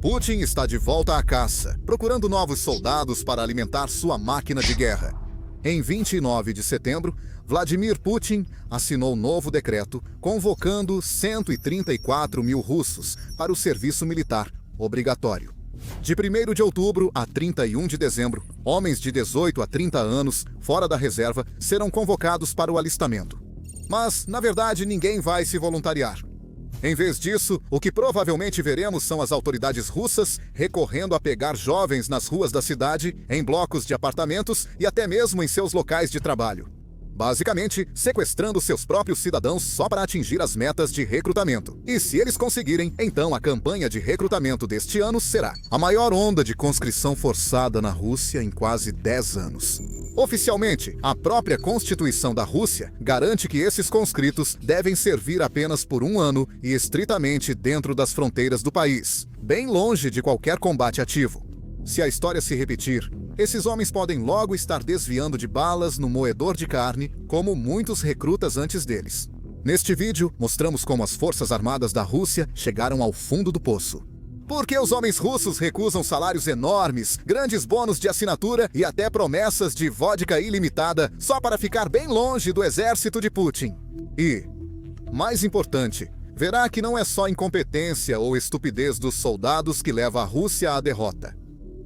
Putin está de volta à caça, procurando novos soldados para alimentar sua máquina de guerra. Em 29 de setembro, Vladimir Putin assinou novo decreto convocando 134 mil russos para o serviço militar obrigatório. De 1º de outubro a 31 de dezembro, homens de 18 a 30 anos, fora da reserva, serão convocados para o alistamento. Mas, na verdade, ninguém vai se voluntariar. Em vez disso, o que provavelmente veremos são as autoridades russas recorrendo a pegar jovens nas ruas da cidade, em blocos de apartamentos e até mesmo em seus locais de trabalho. Basicamente, sequestrando seus próprios cidadãos só para atingir as metas de recrutamento. E se eles conseguirem, então a campanha de recrutamento deste ano será a maior onda de conscrição forçada na Rússia em quase 10 anos. Oficialmente, a própria Constituição da Rússia garante que esses conscritos devem servir apenas por 1 ano e estritamente dentro das fronteiras do país, bem longe de qualquer combate ativo. Se a história se repetir, esses homens podem logo estar desviando de balas no moedor de carne, como muitos recrutas antes deles. Neste vídeo, mostramos como as forças armadas da Rússia chegaram ao fundo do poço. Por que os homens russos recusam salários enormes, grandes bônus de assinatura e até promessas de vodka ilimitada só para ficar bem longe do exército de Putin? E, mais importante, verá que não é só incompetência ou estupidez dos soldados que leva a Rússia à derrota.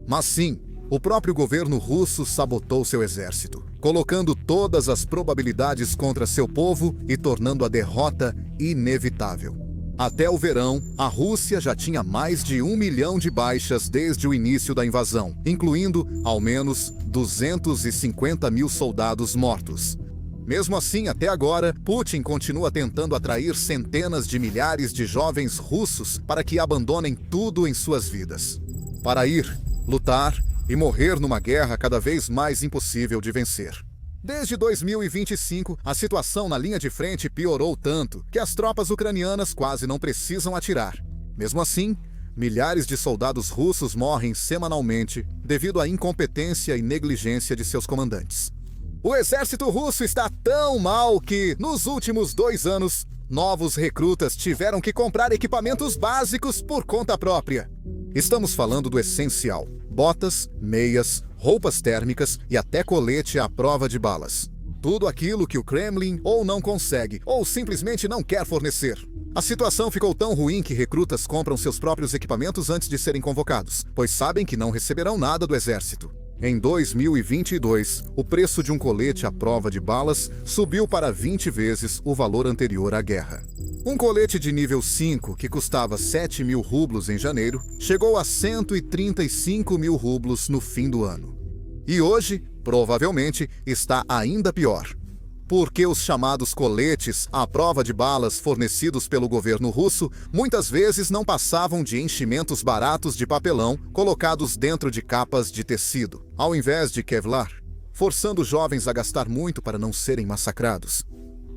Mas sim, o próprio governo russo sabotou seu exército, colocando todas as probabilidades contra seu povo e tornando a derrota inevitável. Até o verão, a Rússia já tinha mais de 1 milhão de baixas desde o início da invasão, incluindo, ao menos, 250 mil soldados mortos. Mesmo assim, até agora, Putin continua tentando atrair centenas de milhares de jovens russos para que abandonem tudo em suas vidas. Para ir, lutar e morrer numa guerra cada vez mais impossível de vencer. Desde 2025, a situação na linha de frente piorou tanto que as tropas ucranianas quase não precisam atirar. Mesmo assim, milhares de soldados russos morrem semanalmente devido à incompetência e negligência de seus comandantes. O exército russo está tão mal que, nos últimos 2 anos, novos recrutas tiveram que comprar equipamentos básicos por conta própria. Estamos falando do essencial: botas, meias, roupas térmicas e até colete à prova de balas. Tudo aquilo que o Kremlin ou não consegue, ou simplesmente não quer fornecer. A situação ficou tão ruim que recrutas compram seus próprios equipamentos antes de serem convocados, pois sabem que não receberão nada do exército. Em 2022, o preço de um colete à prova de balas subiu para 20 vezes o valor anterior à guerra. Um colete de nível 5, que custava 7 mil rublos em janeiro, chegou a 135 mil rublos no fim do ano. E hoje, provavelmente, está ainda pior. Porque os chamados coletes à prova de balas fornecidos pelo governo russo muitas vezes não passavam de enchimentos baratos de papelão colocados dentro de capas de tecido, ao invés de Kevlar, forçando jovens a gastar muito para não serem massacrados.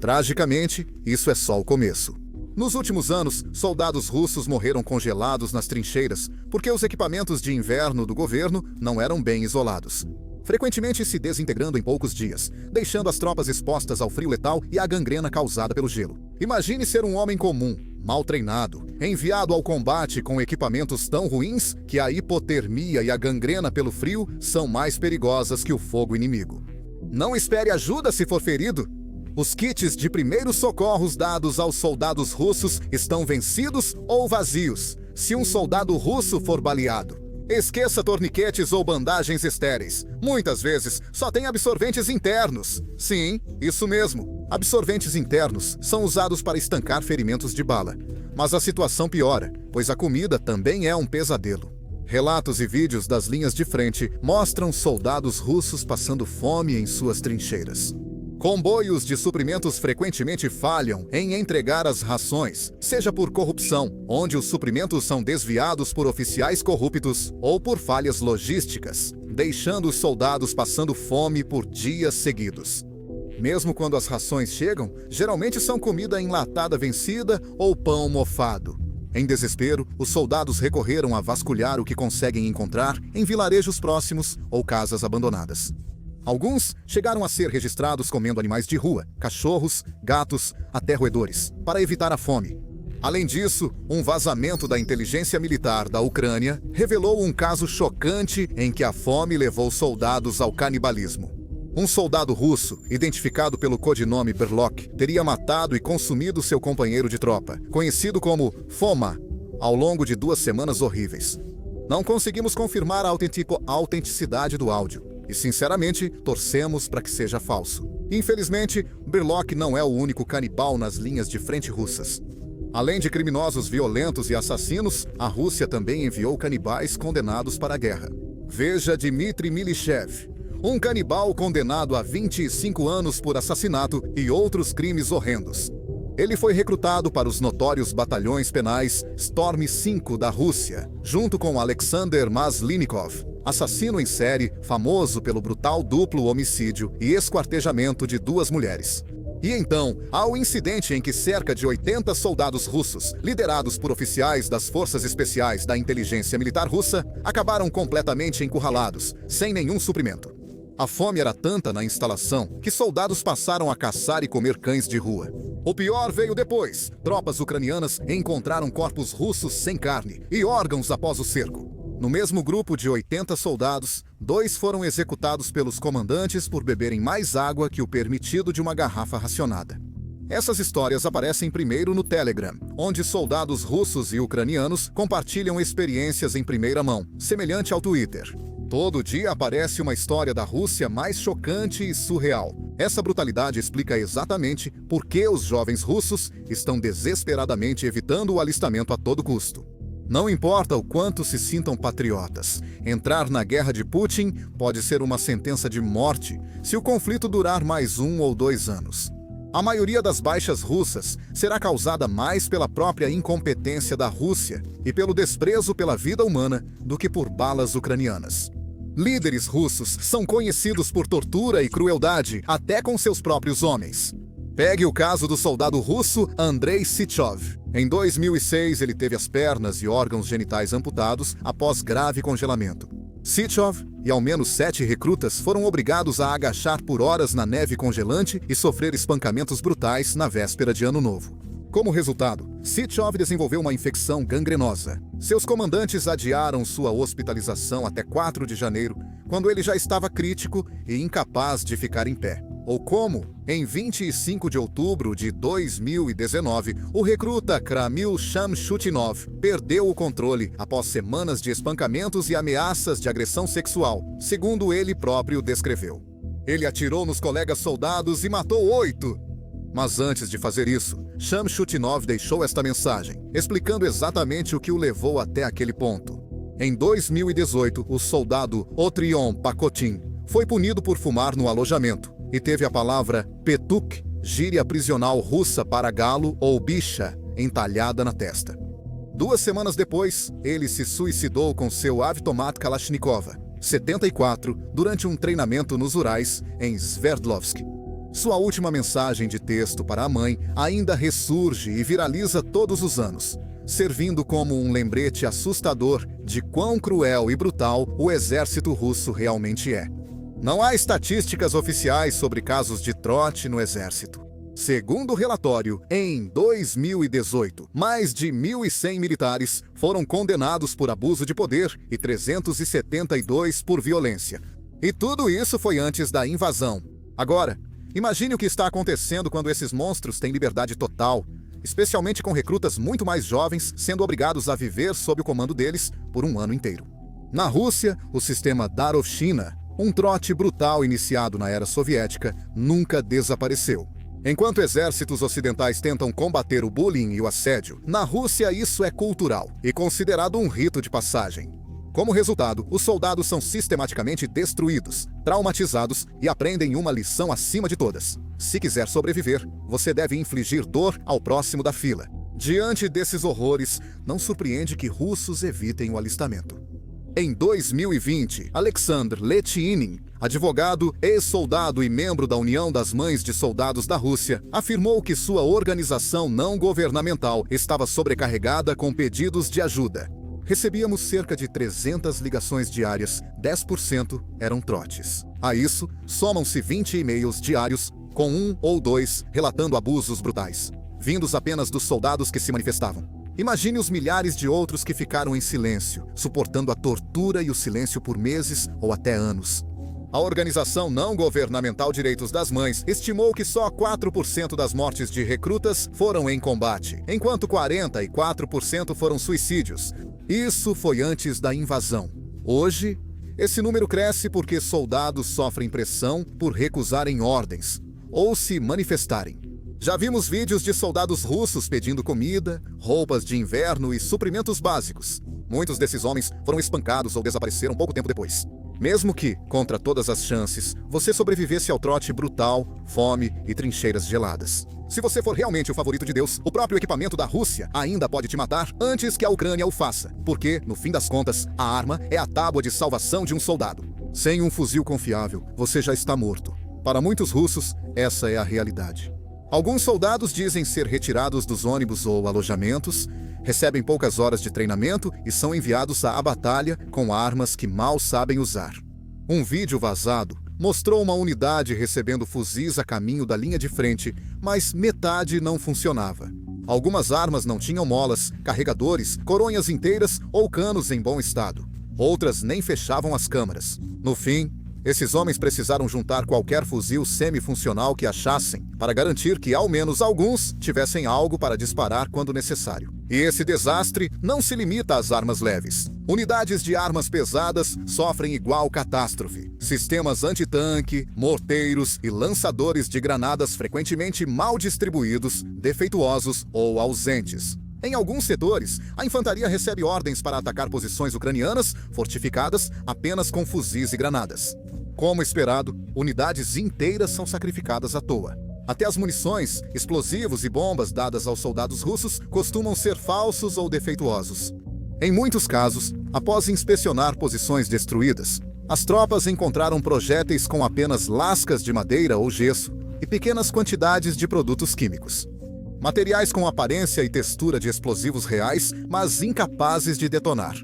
Tragicamente, isso é só o começo. Nos últimos anos, soldados russos morreram congelados nas trincheiras porque os equipamentos de inverno do governo não eram bem isolados, frequentemente se desintegrando em poucos dias, deixando as tropas expostas ao frio letal e à gangrena causada pelo gelo. Imagine ser um homem comum, mal treinado, enviado ao combate com equipamentos tão ruins que a hipotermia e a gangrena pelo frio são mais perigosas que o fogo inimigo. Não espere ajuda se for ferido. Os kits de primeiros socorros dados aos soldados russos estão vencidos ou vazios. Se um soldado russo for baleado, esqueça torniquetes ou bandagens estéreis. Muitas vezes só tem absorventes internos. Sim, isso mesmo. Absorventes internos são usados para estancar ferimentos de bala. Mas a situação piora, pois a comida também é um pesadelo. Relatos e vídeos das linhas de frente mostram soldados russos passando fome em suas trincheiras. Comboios de suprimentos frequentemente falham em entregar as rações, seja por corrupção, onde os suprimentos são desviados por oficiais corruptos, ou por falhas logísticas, deixando os soldados passando fome por dias seguidos. Mesmo quando as rações chegam, geralmente são comida enlatada vencida ou pão mofado. Em desespero, os soldados recorreram a vasculhar o que conseguem encontrar em vilarejos próximos ou casas abandonadas. Alguns chegaram a ser registrados comendo animais de rua, cachorros, gatos, até roedores, para evitar a fome. Além disso, um vazamento da inteligência militar da Ucrânia revelou um caso chocante em que a fome levou soldados ao canibalismo. Um soldado russo, identificado pelo codinome Berlok, teria matado e consumido seu companheiro de tropa, conhecido como Foma, ao longo de 2 semanas horríveis. Não conseguimos confirmar a autenticidade do áudio e, sinceramente, torcemos para que seja falso. Infelizmente, Berlok não é o único canibal nas linhas de frente russas. Além de criminosos violentos e assassinos, a Rússia também enviou canibais condenados para a guerra. Veja Dmitry Milichev, um canibal condenado a 25 anos por assassinato e outros crimes horrendos. Ele foi recrutado para os notórios batalhões penais Storm 5 da Rússia, junto com Alexander Maslenikov, assassino em série famoso pelo brutal duplo homicídio e esquartejamento de 2 mulheres. E então, há o incidente em que cerca de 80 soldados russos, liderados por oficiais das forças especiais da inteligência militar russa, acabaram completamente encurralados, sem nenhum suprimento. A fome era tanta na instalação que soldados passaram a caçar e comer cães de rua. O pior veio depois. Tropas ucranianas encontraram corpos russos sem carne e órgãos após o cerco. No mesmo grupo de 80 soldados, 2 foram executados pelos comandantes por beberem mais água que o permitido de uma garrafa racionada. Essas histórias aparecem primeiro no Telegram, onde soldados russos e ucranianos compartilham experiências em primeira mão, semelhante ao Twitter. Todo dia aparece uma história da Rússia mais chocante e surreal. Essa brutalidade explica exatamente por que os jovens russos estão desesperadamente evitando o alistamento a todo custo. Não importa o quanto se sintam patriotas, entrar na guerra de Putin pode ser uma sentença de morte se o conflito durar mais 1 ou 2 anos. A maioria das baixas russas será causada mais pela própria incompetência da Rússia e pelo desprezo pela vida humana do que por balas ucranianas. Líderes russos são conhecidos por tortura e crueldade até com seus próprios homens. Pegue o caso do soldado russo Andrei Sychov. Em 2006, ele teve as pernas e órgãos genitais amputados após grave congelamento. Sychov e ao menos 7 recrutas foram obrigados a agachar por horas na neve congelante e sofrer espancamentos brutais na véspera de Ano Novo. Como resultado, Sychov desenvolveu uma infecção gangrenosa. Seus comandantes adiaram sua hospitalização até 4 de janeiro, quando ele já estava crítico e incapaz de ficar em pé. Ou como, em 25 de outubro de 2019, o recruta Kramil Shamshutinov perdeu o controle após semanas de espancamentos e ameaças de agressão sexual, segundo ele próprio descreveu. Ele atirou nos colegas soldados e matou 8. Mas antes de fazer isso, Shamshutinov deixou esta mensagem, explicando exatamente o que o levou até aquele ponto. Em 2018, o soldado Otrion Pakotin foi punido por fumar no alojamento e teve a palavra petuk, gíria prisional russa para galo ou bicha, entalhada na testa. 2 semanas depois, ele se suicidou com seu Avtomat Kalashnikova, 74, durante um treinamento nos Urais, em Sverdlovsk. Sua última mensagem de texto para a mãe ainda ressurge e viraliza todos os anos, servindo como um lembrete assustador de quão cruel e brutal o exército russo realmente é. Não há estatísticas oficiais sobre casos de trote no exército. Segundo o relatório, em 2018, mais de 1.100 militares foram condenados por abuso de poder e 372 por violência. E tudo isso foi antes da invasão. Agora, imagine o que está acontecendo quando esses monstros têm liberdade total, especialmente com recrutas muito mais jovens sendo obrigados a viver sob o comando deles por um ano inteiro. Na Rússia, o sistema Darovshina, um trote brutal iniciado na era soviética, nunca desapareceu. Enquanto exércitos ocidentais tentam combater o bullying e o assédio, na Rússia isso é cultural e considerado um rito de passagem. Como resultado, os soldados são sistematicamente destruídos, traumatizados e aprendem uma lição acima de todas. Se quiser sobreviver, você deve infligir dor ao próximo da fila. Diante desses horrores, não surpreende que russos evitem o alistamento. Em 2020, Alexander Letinin, advogado, ex-soldado e membro da União das Mães de Soldados da Rússia, afirmou que sua organização não governamental estava sobrecarregada com pedidos de ajuda. Recebíamos cerca de 300 ligações diárias, 10% eram trotes. A isso, somam-se 20 e-mails diários, com 1 ou 2 relatando abusos brutais. vindos apenas dos soldados que se manifestavam. Imagine os milhares de outros que ficaram em silêncio, suportando a tortura e o silêncio por meses ou até anos. A organização não governamental Direitos das Mães estimou que só 4% das mortes de recrutas foram em combate, enquanto 44% foram suicídios. Isso foi antes da invasão. Hoje, esse número cresce porque soldados sofrem pressão por recusarem ordens ou se manifestarem. Já vimos vídeos de soldados russos pedindo comida, roupas de inverno e suprimentos básicos. Muitos desses homens foram espancados ou desapareceram pouco tempo depois. Mesmo que, contra todas as chances, você sobrevivesse ao trote brutal, fome e trincheiras geladas. Se você for realmente o favorito de Deus, o próprio equipamento da Rússia ainda pode te matar antes que a Ucrânia o faça, porque, no fim das contas, a arma é a tábua de salvação de um soldado. Sem um fuzil confiável, você já está morto. Para muitos russos, essa é a realidade. Alguns soldados dizem ser retirados dos ônibus ou alojamentos, recebem poucas horas de treinamento e são enviados à batalha com armas que mal sabem usar. Um vídeo vazado mostrou uma unidade recebendo fuzis a caminho da linha de frente, mas metade não funcionava. Algumas armas não tinham molas, carregadores, coronhas inteiras ou canos em bom estado. Outras nem fechavam as câmaras. No fim, esses homens precisaram juntar qualquer fuzil semi-funcional que achassem para garantir que ao menos alguns tivessem algo para disparar quando necessário. E esse desastre não se limita às armas leves. Unidades de armas pesadas sofrem igual catástrofe. Sistemas antitanque, morteiros e lançadores de granadas frequentemente mal distribuídos, defeituosos ou ausentes. Em alguns setores, a infantaria recebe ordens para atacar posições ucranianas fortificadas apenas com fuzis e granadas. Como esperado, unidades inteiras são sacrificadas à toa. Até as munições, explosivos e bombas dadas aos soldados russos costumam ser falsos ou defeituosos. Em muitos casos, após inspecionar posições destruídas, as tropas encontraram projéteis com apenas lascas de madeira ou gesso e pequenas quantidades de produtos químicos. Materiais com aparência e textura de explosivos reais, mas incapazes de detonar.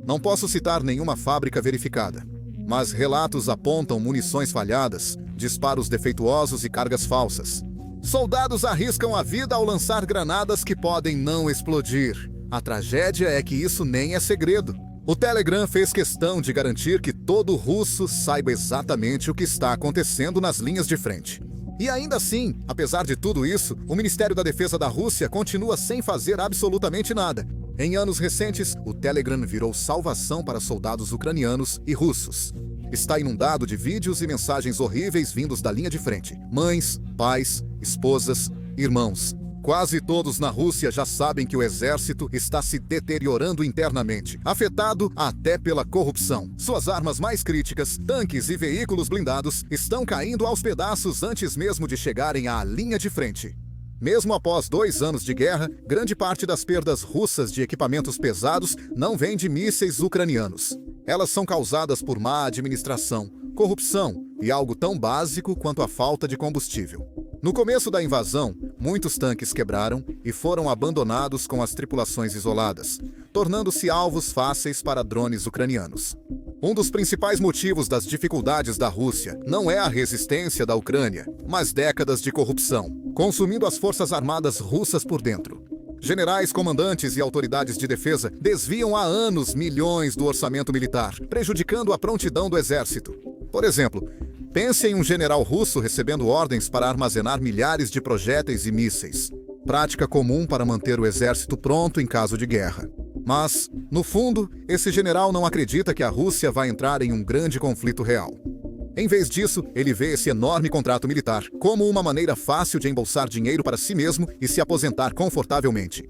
Não posso citar nenhuma fábrica verificada, mas relatos apontam munições falhadas, disparos defeituosos e cargas falsas. Soldados arriscam a vida ao lançar granadas que podem não explodir. A tragédia é que isso nem é segredo. O Telegram fez questão de garantir que todo russo saiba exatamente o que está acontecendo nas linhas de frente. E ainda assim, apesar de tudo isso, o Ministério da Defesa da Rússia continua sem fazer absolutamente nada. Em anos recentes, o Telegram virou salvação para soldados ucranianos e russos. Está inundado de vídeos e mensagens horríveis vindos da linha de frente. Mães, pais, esposas, irmãos. Quase todos na Rússia já sabem que o exército está se deteriorando internamente, afetado até pela corrupção. Suas armas mais críticas, tanques e veículos blindados, estão caindo aos pedaços antes mesmo de chegarem à linha de frente. Mesmo após 2 anos de guerra, grande parte das perdas russas de equipamentos pesados não vem de mísseis ucranianos. Elas são causadas por má administração, corrupção e algo tão básico quanto a falta de combustível. No começo da invasão, muitos tanques quebraram e foram abandonados com as tripulações isoladas, tornando-se alvos fáceis para drones ucranianos. Um dos principais motivos das dificuldades da Rússia não é a resistência da Ucrânia, mas décadas de corrupção, consumindo as forças armadas russas por dentro. Generais, comandantes e autoridades de defesa desviam há anos milhões do orçamento militar, prejudicando a prontidão do exército. Por exemplo, pense em um general russo recebendo ordens para armazenar milhares de projéteis e mísseis, prática comum para manter o exército pronto em caso de guerra. Mas, no fundo, esse general não acredita que a Rússia vai entrar em um grande conflito real. Em vez disso, ele vê esse enorme contrato militar como uma maneira fácil de embolsar dinheiro para si mesmo e se aposentar confortavelmente.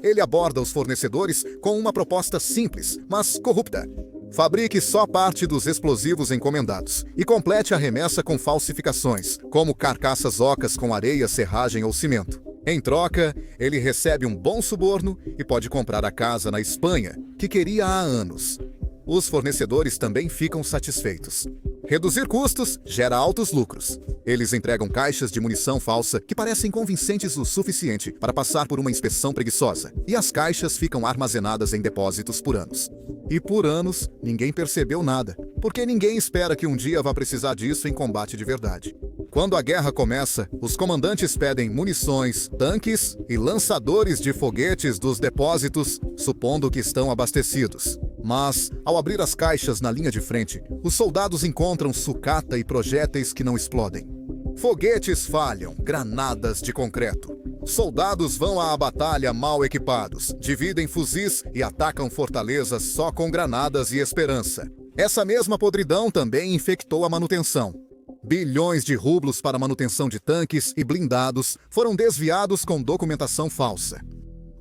Ele aborda os fornecedores com uma proposta simples, mas corrupta. Fabrique só parte dos explosivos encomendados e complete a remessa com falsificações, como carcaças ocas com areia, serragem ou cimento. Em troca, ele recebe um bom suborno e pode comprar a casa na Espanha, que queria há anos. Os fornecedores também ficam satisfeitos. Reduzir custos gera altos lucros. Eles entregam caixas de munição falsa que parecem convincentes o suficiente para passar por uma inspeção preguiçosa, e as caixas ficam armazenadas em depósitos por anos. E por anos, ninguém percebeu nada, porque ninguém espera que um dia vá precisar disso em combate de verdade. Quando a guerra começa, os comandantes pedem munições, tanques e lançadores de foguetes dos depósitos, supondo que estão abastecidos. Mas, ao abrir as caixas na linha de frente, os soldados encontram sucata e projéteis que não explodem. Foguetes falham, granadas de concreto. Soldados vão à batalha mal equipados, dividem fuzis e atacam fortalezas só com granadas e esperança. Essa mesma podridão também infectou a manutenção. Bilhões de rublos para manutenção de tanques e blindados foram desviados com documentação falsa.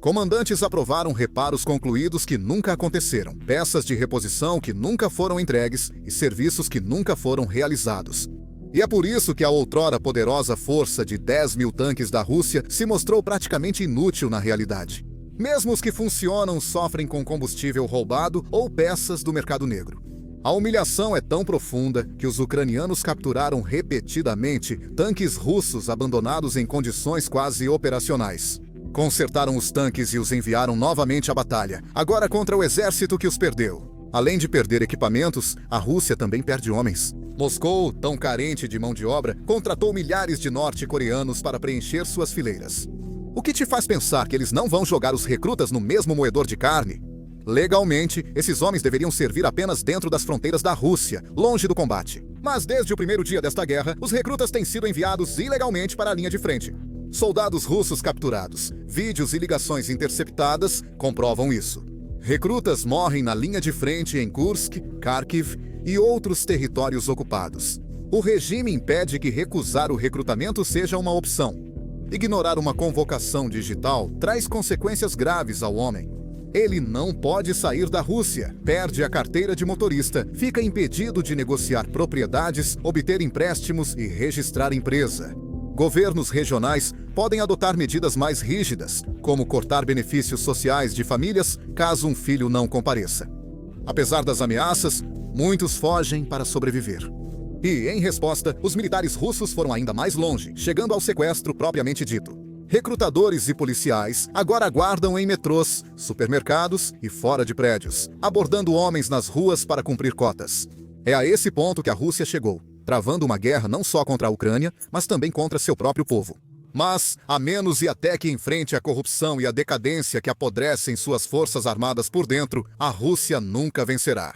Comandantes aprovaram reparos concluídos que nunca aconteceram, peças de reposição que nunca foram entregues e serviços que nunca foram realizados. E é por isso que a outrora poderosa força de 10 mil tanques da Rússia se mostrou praticamente inútil na realidade. Mesmo os que funcionam sofrem com combustível roubado ou peças do mercado negro. A humilhação é tão profunda que os ucranianos capturaram repetidamente tanques russos abandonados em condições quase operacionais. Consertaram os tanques e os enviaram novamente à batalha, agora contra o exército que os perdeu. Além de perder equipamentos, a Rússia também perde homens. Moscou, tão carente de mão de obra, contratou milhares de norte-coreanos para preencher suas fileiras. O que te faz pensar que eles não vão jogar os recrutas no mesmo moedor de carne? Legalmente, esses homens deveriam servir apenas dentro das fronteiras da Rússia, longe do combate. Mas desde o primeiro dia desta guerra, os recrutas têm sido enviados ilegalmente para a linha de frente. Soldados russos capturados, vídeos e ligações interceptadas comprovam isso. Recrutas morrem na linha de frente em Kursk, Kharkiv e outros territórios ocupados. O regime impede que recusar o recrutamento seja uma opção. Ignorar uma convocação digital traz consequências graves ao homem. Ele não pode sair da Rússia, perde a carteira de motorista, fica impedido de negociar propriedades, obter empréstimos e registrar empresa. Governos regionais podem adotar medidas mais rígidas, como cortar benefícios sociais de famílias caso um filho não compareça. Apesar das ameaças, muitos fogem para sobreviver. E, em resposta, os militares russos foram ainda mais longe, chegando ao sequestro propriamente dito. Recrutadores e policiais agora aguardam em metrôs, supermercados e fora de prédios, abordando homens nas ruas para cumprir cotas. É a esse ponto que a Rússia chegou, travando uma guerra não só contra a Ucrânia, mas também contra seu próprio povo. Mas, a menos e até que enfrente a corrupção e a decadência que apodrecem suas forças armadas por dentro, a Rússia nunca vencerá.